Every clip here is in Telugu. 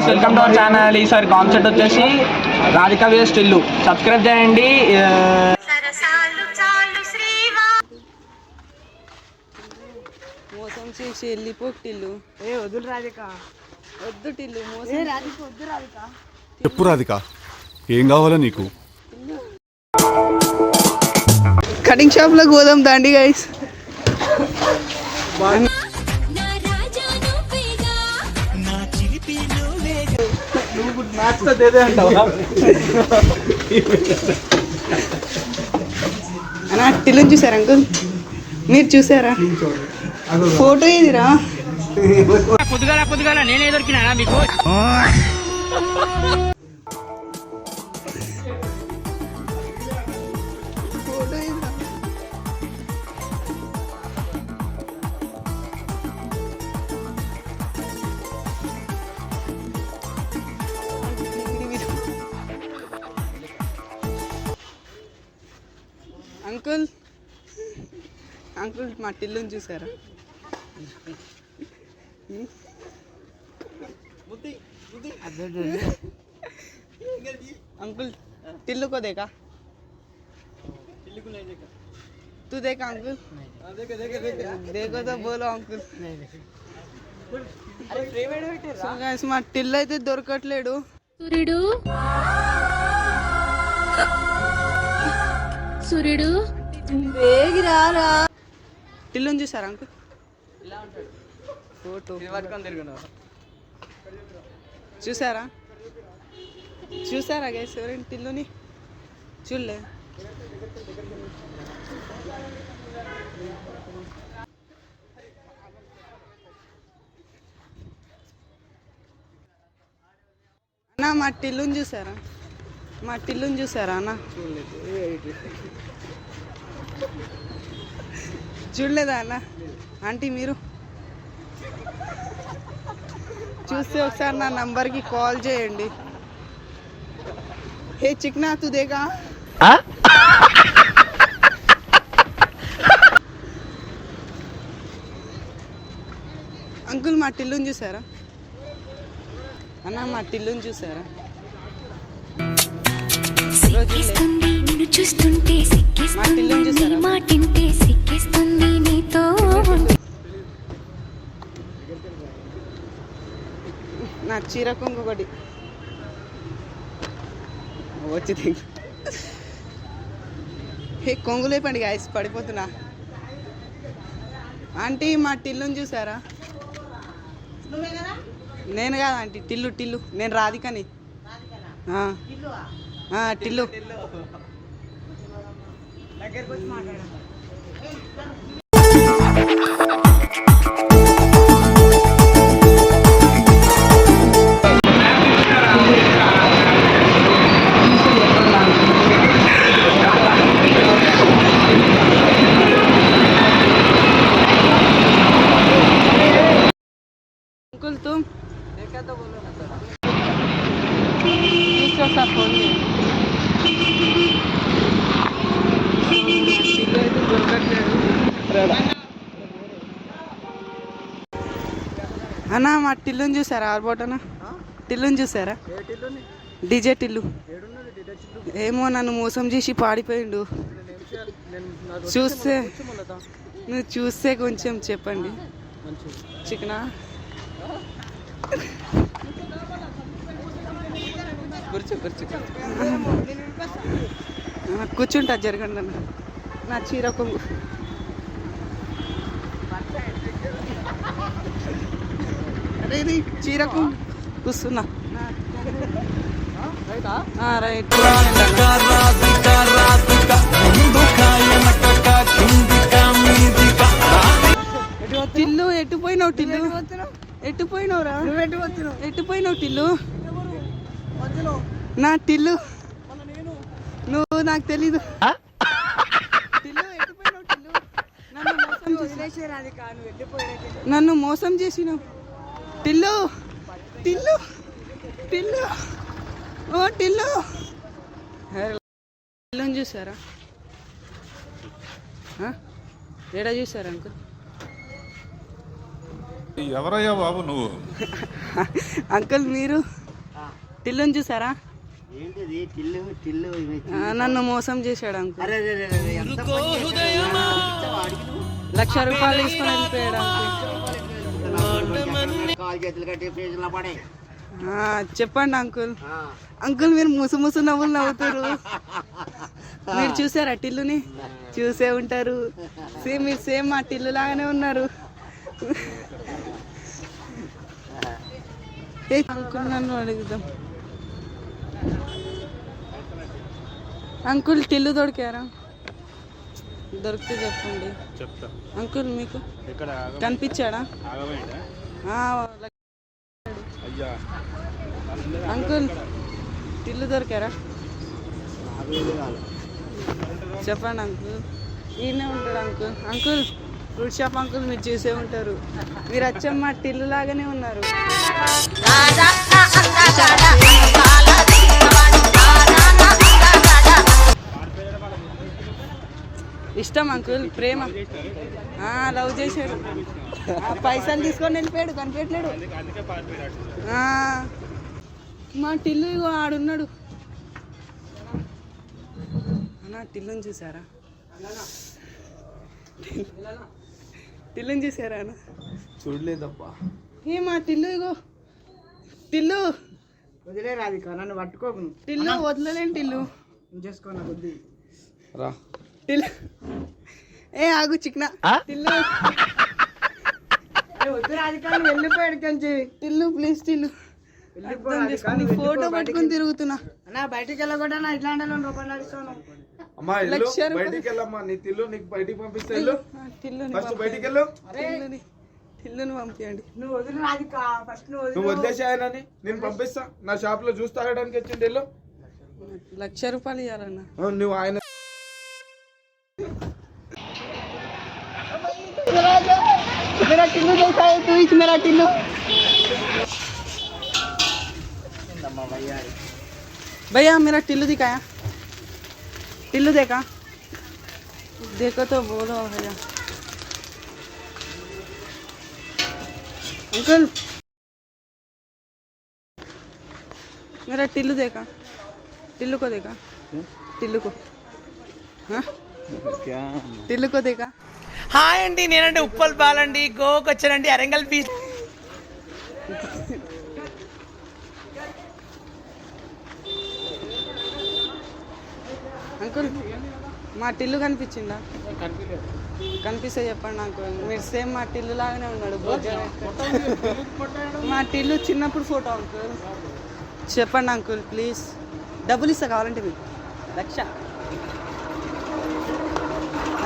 Welcome to our channel. ఈసారి కాన్సెప్ట్ వచ్చేసి రాధిక వేస్ టిల్లు. సబ్స్క్రైబ్ చేయండి. మోసం చేసి వెళ్ళిపో టిల్లు. వద్దు రాధిక, వద్దు టిల్లు, మోసం రాధిక వద్దు రాధిక. చెప్పు రాధిక, ఏం కావాలా నీకు? కటింగ్ షాప్ లో గోదాం దాండి గైస్. అన్నా టిల్లుని చూసారా అంకుల్? మీరు చూసారా? ఫోటో ఏదిరా? పొద్దుగాల నేనే దొరికినా మీకు. ఫోటో ఏదిరా? అంకుల్ అంకుల్ మా టిల్లుని చూసారా? अंकुल टिल्लू को देखा? तू देखा अंकुल? देखो तो बोलो अंकुल. మా టిల్లు అయితే దొరకట్లేడు. సూర్యుడు టిల్లుని చూసారా అంకుల్? ఫోటో చూసారా? చూసారా గైస్? ఎవరైనా టిల్లుని చూడలే? అన్నా మా టిల్లుని చూసారా? మా టిల్లుని చూసారా అన్న? చూడలేదా అన్న? ఆంటీ మీరు చూస్తే ఒకసారి నా నంబర్కి కాల్ చేయండి. హే చిక్నా తు దేగా? అంకుల్ మా టిల్లుని చూసారా? అన్న మా టిల్లుని చూసారా? మా టిల్లుని చూసారా? నా చీర కొంగు ఒకటి వచ్చి హే కొంగు లేపండి గాయస్, పడిపోతున్నా. ఆంటీ మా టిల్లుని చూసారా? నేను కాదు ఆంటీ, టిల్లు టిల్లు. నేను రాధికని. టిల్లు अंकुल तुम देखा तो बोलो ना सर. सा फोन అన్నా మా టిల్లుని చూసారా? ఆర్బోటనా టిల్లుని చూసారా? డీజే టిల్లు. ఏమో నన్ను మోసం చేసి పాడిపోయిండు. చూస్తే నువ్వు చూస్తే కొంచెం చెప్పండి. చికెనా కూర్చుంటా, జరగండి అన్న. నా చీర కొంగు అరే చీర కొంగు కూస్తున్నా. రైట్. టిల్లు ఎటు పోయినావు? టిల్లు ఎటు పోయినావురా? ఎటు పోయినావు టిల్లు? నా టిల్లు నువ్వు నాకు తెలీదు. టిల్లు ఎటు పోయినావు? టిల్లు నన్ను మోసం చేసినావు. టిల్లు టిల్లు టిల్లు ఓ టిల్లు. టిల్లుని చూసారా? ఏడా చూసారా అంకుల్? ఎవరయ్యా బాబు నువ్వు? అంకుల్ మీరు టిల్లుని చూసారా? ఏంటిది టిల్లు టిల్లు నన్ను మోసం చేశాడు అంకుల్. అరే రే రే రే, ఎంత పని చేశావు? వాడికి నువ్వు ₹1,00,000 తీసుకొని వెళ్ళిపోయాడు అంకుల్. కాలు చేతులు కట్టి ఫ్రీజ్లో పడే చెప్పండి అంకుల్. అంకుల్ మీరు ముసు ముసు నవ్వులు నవ్వుతారు. మీరు చూసారా టిల్లుని? చూసే ఉంటారు. మీరు సేమ్ మా టిల్లు లాగానే ఉన్నారు. అంకుల్ నన్ను అడుగుదాం. అంకుల్ టిల్లు దొరికారా? దొరికితే చెప్పండి. అంకుల్ మీకు కనిపించాడా? అంకుల్ టిల్లు దొరికారా? చెప్పండి అంకుల్. ఈయనే ఉంటాడు uncle. Uncle fruit shop uncle మీరు చూసే ఉంటారు. మీరు అచ్చమ్మ టిల్లు లాగానే ఉన్నారు. ఇష్టం అంకుల్, ప్రేమ. లవ్ చేశాడు. పైసలు తీసుకొని వెళ్ళిపోయాడు, కనిపెట్టలేడు. మా టిల్లు ఇగో ఆడున్నాడు. అన్నా టిల్లుని చూసారా? టిల్లుని చూసారా అన్న? చూడలేదప్పా. మా టిల్లు ఇగో. టిల్లు వదిలే రాధిక, నన్ను పట్టుకోకు. టిల్లు వదలలేను. టిల్లు చేసుకోన బుద్ధి రా. టిల్లు ఆగు చిక్నా. టిల్లు వద్దు రాధిక, నువ్వు వెళ్ళిపోయాడు కంచి. టిల్లు ప్లీజ్ టిల్లు. ఫోటో పట్టుకొని తిరుగుతున్నా. అన్నా బయటికి వెళ్ళకుండా ఇట్లాంటి ₹1,00,000 ఇస్తాను. అమ్మా బయటికి వెళ్ళమ్మా. నీ తిల్లు నీకు బయటికి పంపిస్తే వెళ్ళు. ఫస్ట్ బయటికి వెళ్ళు. టిల్లుని పంపించండి. నువ్వు వదిలి రాధిక, ఫస్ట్ నువ్వు వదిలేసి ఆయనని నేను పంపిస్తా. నా షాప్ లో జ్యూస్ తాగడానికి వచ్చింది. వెళ్ళు. ₹1,00,000 ఇవ్వాలన్నా. నువ్వు ఆయన मेरा टिल्लू देखा है तू? इस मेरा टिल्लू. भैया मेरा टिल्लू दिखाया. टिल्लू देखा? देखो तो बोलो भैया. अंकल मेरा टिल्लू देखा? टिल्लू को देखा? टिल्लू को? हाँ टिल्लू को देखा? హాయ్ అండి, నేనండి ఉప్పల్ బాలండి. గోవాకి వచ్చానండి, అరంగల్ బీచ్. అంకుల్ మా టిల్లు కనిపించిందా? కనిపిస్తే చెప్పండి నాకు. మీరు సేమ్ మా టిల్లు లాగానే ఉన్నాడు. మా టిల్లు చిన్నప్పుడు ఫోటో అంకుల్. చెప్పండి అంకుల్ ప్లీజ్. డబ్బులు ఇస్తా కావాలంటే మీకు 1,00,000.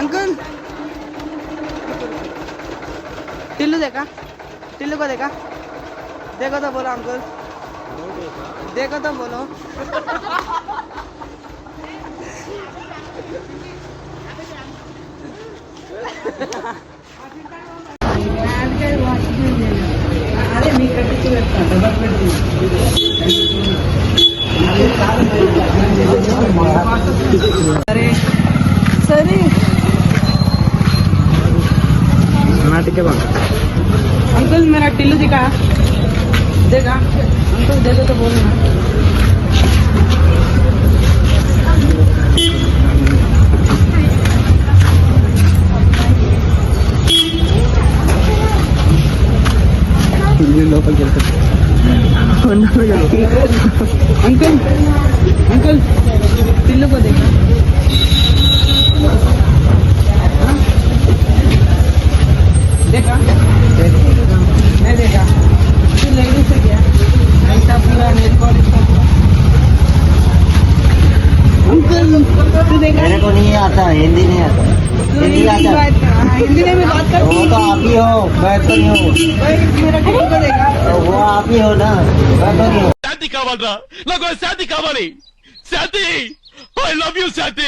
अंकल टिल्लू देखा? टिल्लू को देखा? देखो तो बोलो अंकल, देखो तो बोलो. अरे सरी अंकल मेरा टिल्लू दिखा? देखा अंकल? देखो तो बोलना. अंकल अंकल टिल्लू को देखा? देखा? नहीं देखा? तू लेडीज से क्या ऐसा पूरा नेल पॉलिश? अंकल तू देखा? मेरे को नहीं आता, हिंदी नहीं आता. हिंदी आता? हिंदी में बात कर. वो तो आप ही हो, मैं तो नहीं हूँ. मेरा टिल्लू को देखा? वो आप ही हो ना, मैं तो नहीं हूँ. శాంతి కావాలరా, నాకు శాంతి కావాలి. శాంతి, ఐ లవ్ యూ శాంతి.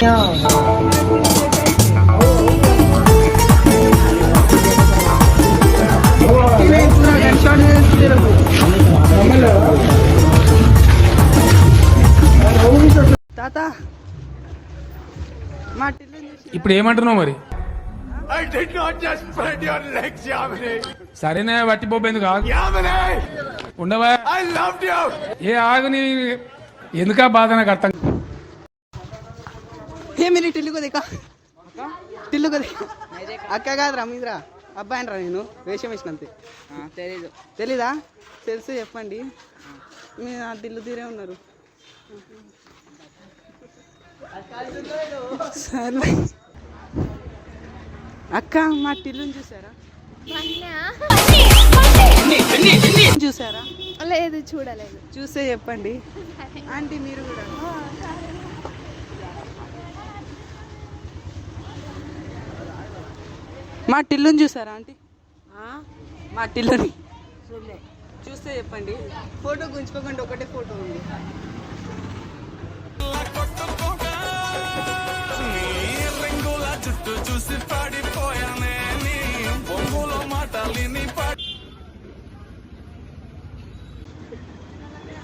తాత మా టిల్లు ఇప్పుడు ఏమంటున్నావు మరి? I did not just spread your legs, Yamini. సరేనే వట్టిపోయింది కాదు Yamini, ఉండవా I loved you. ఏ ఆగుని ఎందుకా బాధ నాకు అర్థం ఏ మీరు టిల్లు కొద్దిగా టిల్లు కొద్దిగా అక్క కాదురా మీదిరా అబ్బాయి రా నేను వేషం వేసినంతే తెలీదు తెలీదా తెలుసు చెప్పండి మీరు ఆ టిల్లు తీరే ఉన్నారు సరే అక్క మా టిల్లుని చూసారా చూసారా లేదు చూడలేదు చూసే చెప్పండి ఆంటీ మీరు కూడా మా టిల్లుని చూసారా ఆంటీ మా టిల్లుని చూస్తే చెప్పండి ఫోటో గుంచుకోకండి ఒకటే ఫోటో ఉంది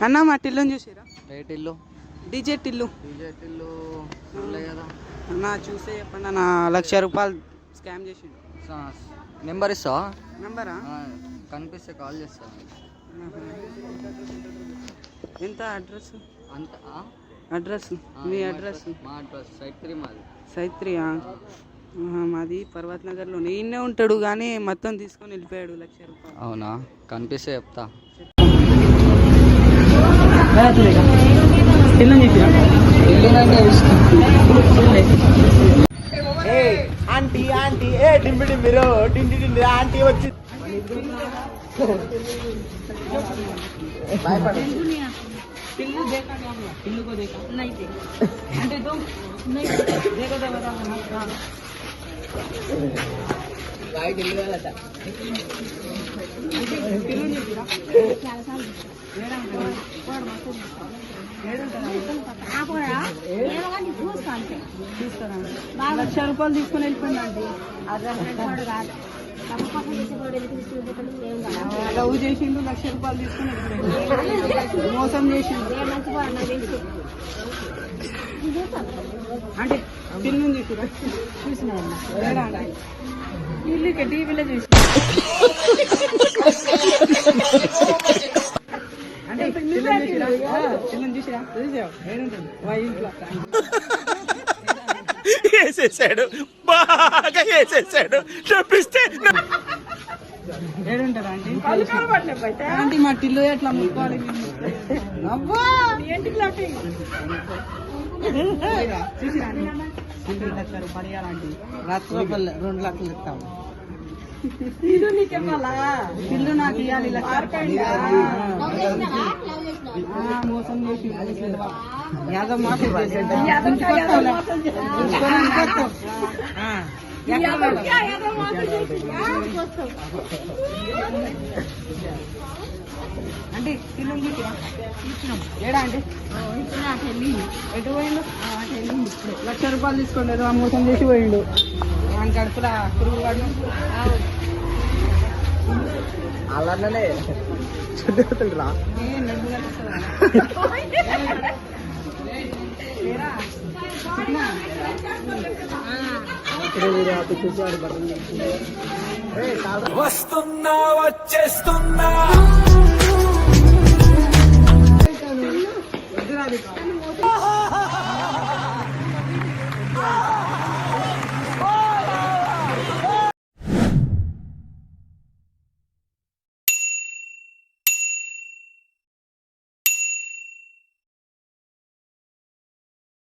అన్న మా టిల్లుని చూసారా రేటిల్లు డీజే టిల్లు టిల్లు చూడలే కదా అన్న చూసే చెప్పండి అన్న ₹1,00,000 స్కామ్ చేసిండు నెంబర్ ఇస్తావా నంబరా కనిపిస్తే కాల్ చేస్తా ఎంత అడ్రస్ అంత అడ్రస్ మీ అడ్రస్ మా అడ్రస్ సైట్ 3 మాది సైత్రియా మాది పర్వత్ నగర్లో ఈయనే ఉంటాడు కానీ మొత్తం తీసుకొని వెళ్ళిపోయాడు ₹1,00,000 అవునా కనిపిస్తే చెప్తా ఆంటీ ఆంటీ ఏ డింబి డింబిరో డిండి డిండి ఆంటీ వచ్చి टिल्लू देखा क्या हमने टिल्लू को देखा नहीं देखा अंटे तो नहीं देखो तो बता हाँ गाइड टिल्लू वाला था टिल्लू नहीं दिया मेरा पढ़ मत ₹1,00,000 తీసుకొని వెళ్ళిపోయిందండి లవ్ చేసిండు ₹1,00,000 తీసుకుని వెళ్ళిపోయిండు మోసం చేసిండు అంటే ఫిల్మ్ చూసిరా చూసినా టీవీలో చూసి అంటే ఫిల్మ్ చూసిరా చూసావు ఏడుంటుంది మా ఇంట్లో వేసేసాడు బాగా వేసేసాడు చూపిస్తే ఏడుంటారా ఆంటీ ఆంటీ మా టిల్లు ఎట్లా ముక్కోవాలి అబ్బా చూసిరా ₹1,00,000 పడేయాలంటే ₹1,00,000 2,00,000 ఇస్తాము టిల్లు నాకు ఇవ్వాలి మోసం చేసి యాదవ్ మాట అంటే టిల్లు ఏడా అంటే ఎటు పోయిండు ₹1,00,000 తీసుకోండి ఆ మోసం చేసి పోయిండు ఆయన కడుపులా పురుగు వాడు అలానే చుట్టుకుంటాడు రా వస్తున్నా వచ్చేస్తున్నా